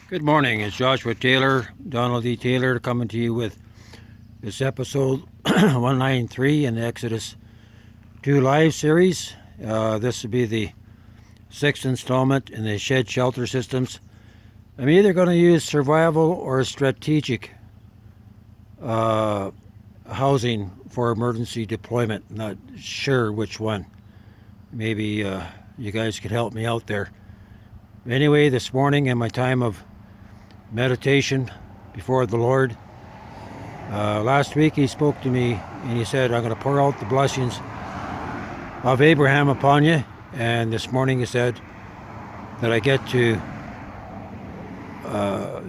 Good morning. It's Joshua Taylor, Donald D. Taylor, coming to you with this episode 193 in the Exodus 2 Live series. This will be the sixth installment in the shed shelter systems. I'm either going to use survival or strategic housing for emergency deployment. Not sure which one. Maybe you guys could help me out there. Anyway, this morning in my time of meditation before the Lord, last week he spoke to me and he said, I'm going to pour out the blessings of Abraham upon you. And this morning he said that I get to,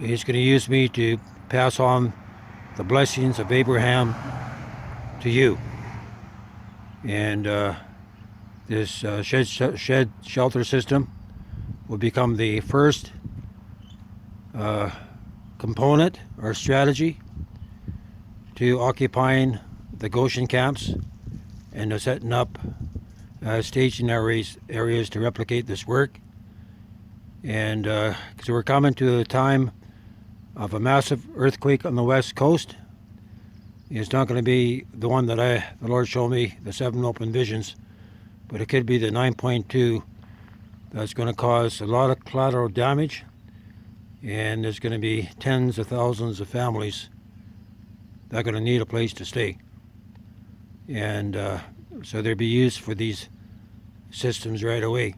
he's going to use me to pass on the blessings of Abraham to you. And this shed shelter system will become the first component or strategy to occupying the Goshen camps and setting up staging areas to replicate this work. And because we're coming to a time of a massive earthquake on the west coast. It's not going to be the one that the Lord showed me, the 7 open visions, but it could be the 9.2 that's going to cause a lot of collateral damage. And there's going to be tens of thousands of families that are going to need a place to stay. And so they'll be used for these systems right away.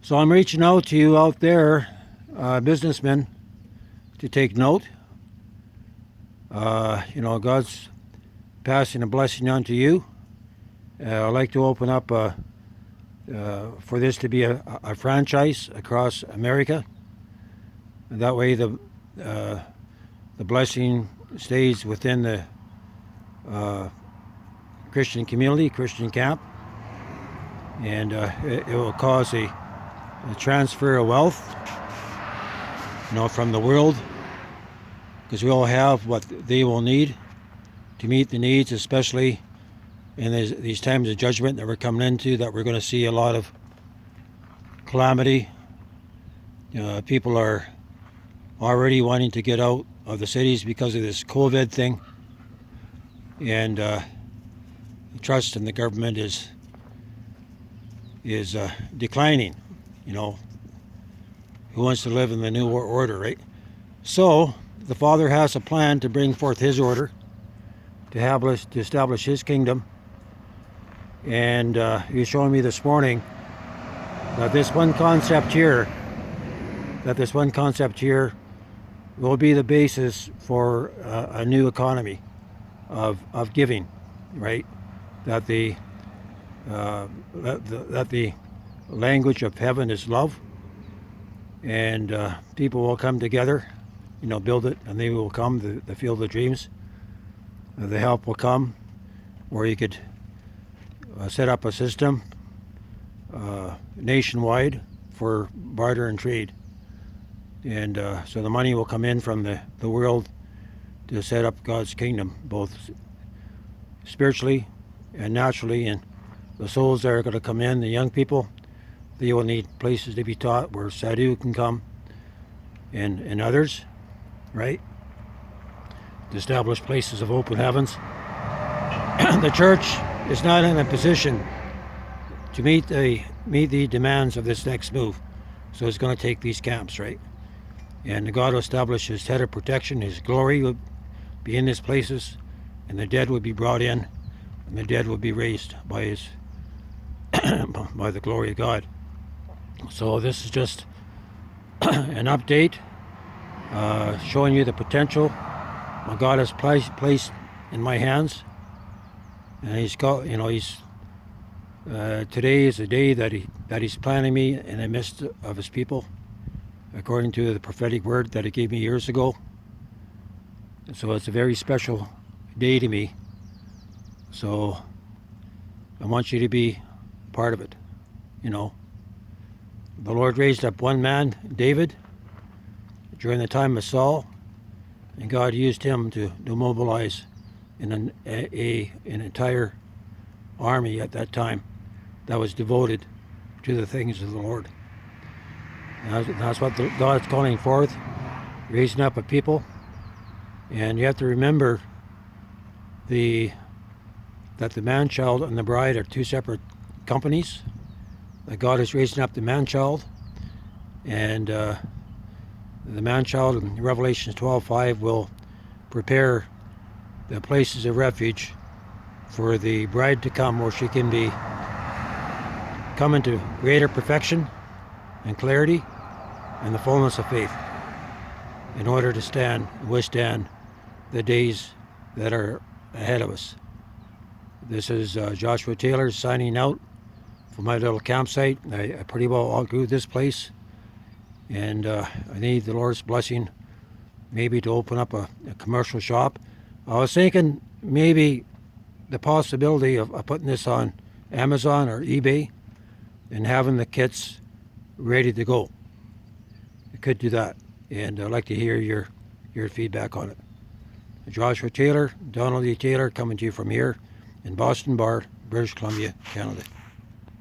So I'm reaching out to you out there, businessmen, to take note. God's passing a blessing on to you. I'd like to open up for this to be a franchise across America. And that way the blessing stays within the Christian community, Christian camp, and it will cause a transfer of wealth, from the world, because we all have what they will need to meet the needs, especially in these times of judgment that we're coming into, that we're going to see a lot of calamity. People are already wanting to get out of the cities because of this COVID thing, and trust in the government is declining. Who wants to live in the new order, right? So the Father has a plan to bring forth His order, to establish His kingdom, and He was showing me this morning that this one concept here will be the basis for a new economy of giving, right? That the language of heaven is love, and people will come together, build it, and they will come, the field of dreams. The help will come, where you could set up a system nationwide for barter and trade. And so the money will come in from the world to set up God's kingdom, both spiritually and naturally. And the souls that are going to come in, the young people, they will need places to be taught where Sadhu can come and others, right? To establish places of open heavens. The church is not in a position to meet the demands of this next move. So it's going to take these camps, right? And God will establish His head of protection. His glory will be in these places, and the dead will be brought in, and the dead will be raised by by the glory of God. So this is just an update, showing you the potential what God has placed in my hands. And today is the day that He's planting me in the midst of His people, according to the prophetic word that He gave me years ago. And so it's a very special day to me. So I want you to be part of it. The Lord raised up one man, David, during the time of Saul, and God used him to mobilize an entire army at that time that was devoted to the things of the Lord. That's what God's calling forth, raising up a people. And you have to remember that the man-child and the bride are two separate companies. That God is raising up the man-child, and the man-child in Revelation 12:5 will prepare the places of refuge for the bride to come, where she can come into greater perfection and clarity and the fullness of faith, in order to withstand the days that are ahead of us. This is Joshua Taylor signing out from my little campsite. I pretty well outgrew this place, and I need the Lord's blessing maybe to open up a commercial shop. I was thinking maybe the possibility of putting this on Amazon or eBay and having the kits ready to go. I could do that, and I'd like to hear your feedback on it. Joshua Taylor, Donald E. Taylor, coming to you from here in Boston Bar, British Columbia, Canada.